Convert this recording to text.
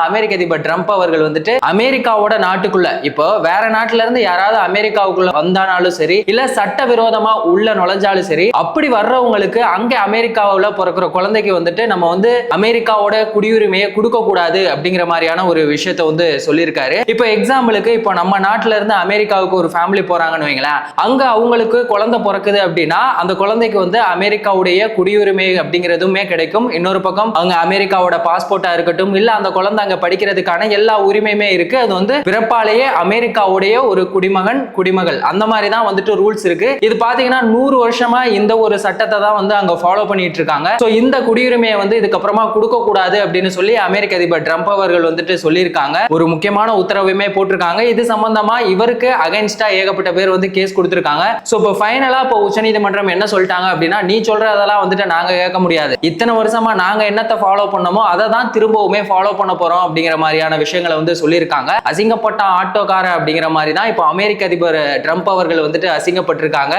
அமெரிக்க அதிபர் ட்ரம்ப் அவர்கள் வந்துட்டு அமெரிக்காவோட நாட்டுக்குள்ள இப்போ வேற நாட்டுல இருந்து யாராவது அமெரிக்காவுக்குள்ள வந்தானாலும் சரி, இல்ல சட்டவிரோதமா உள்ள நுழைஞ்சாலும் சரி, அப்படி வர்றவங்களுக்கு அங்க அமெரிக்காவுல பிறக்கிற குழந்தைக்கு வந்துட்டு நம்ம வந்து அமெரிக்காவோட குடியுரிமையை கொடுக்க கூடாது அப்படிங்கிற மாதிரியான ஒரு விஷயத்த வந்து சொல்லியிருக்காரு. இப்போ எக்ஸாம்பிளுக்கு இப்போ நம்ம நாட்டுல இருந்து அமெரிக்காவுக்கு ஒரு ஃபேமிலி போறாங்கன்னு வைங்களேன், அங்க அவங்களுக்கு குழந்தை பிறக்குது அப்படின்னா அந்த குழந்தைக்கு வந்து அமெரிக்காவுடைய குடியுரிமை அப்படிங்கிறதுமே கிடைக்கும். இன்னொரு பக்கம் அவங்க அமெரிக்காவோட பாஸ்போர்ட்டா இருக்கட்டும், இல்ல அந்த குழந்தை அங்க படிக்கிறதுக்கான எல்லா உரிமையுமே இருக்கு. அது வந்து பிறப்பாலேயே அமெரிக்காவுடைய ஒரு குடிமகன் குடிமகள் அந்த மாதிரி தான் வந்துட்டு ரூல்ஸ் இருக்கு. இது பாத்தீங்கன்னா 100 வருஷமா இந்த ஒரு சட்டத்தை தான் வந்து அங்க ஃபாலோ பண்ணிட்டு இருக்காங்க. சோ இந்த குடியுரிமையை வந்து இதுக்கப்புறமா கொடுக்க கூடாது அப்படின்னு சொல்லி அமெரிக்க அதிபர் ட்ரம்ப் அவர்கள் வந்துட்டு சொல்லியிருக்காங்க. ஒரு முக்கியமான உத்தரவுமே போட்டிருக்காங்க. இது சம்பந்தமா இவருக்கு அகைன்ஸ்டா ஏகப்பட்ட பேர் வந்து கேஸ் கொடுத்திருக்காங்க. சோ இப்போ ஃபைனலா இப்போ உச்சநீதிமன்றம் என்ன சொல்லிட்டாங்க அப்படின்னா, நீ சொல்றதெல்லாம் வந்துட்டு நாங்க கேட்க முடியாது, இத்தனை வருஷமா நாங்க என்னத்தை ஃபாலோ பண்ணோமோ அதை தான் திரும்பவுமே ஃபாலோ பண்ண போறோம் அப்படிங்கிற மாதிரியான விஷயங்களை வந்து சொல்லியிருக்காங்க. அசிங்கப்பட்ட ஆட்டோக்கார அப்படிங்கிற மாதிரி தான் இப்போ அமெரிக்க அதிபர் ட்ரம்ப் அவர்கள் வந்துட்டு அசிங்கப்பட்டிருக்காங்க.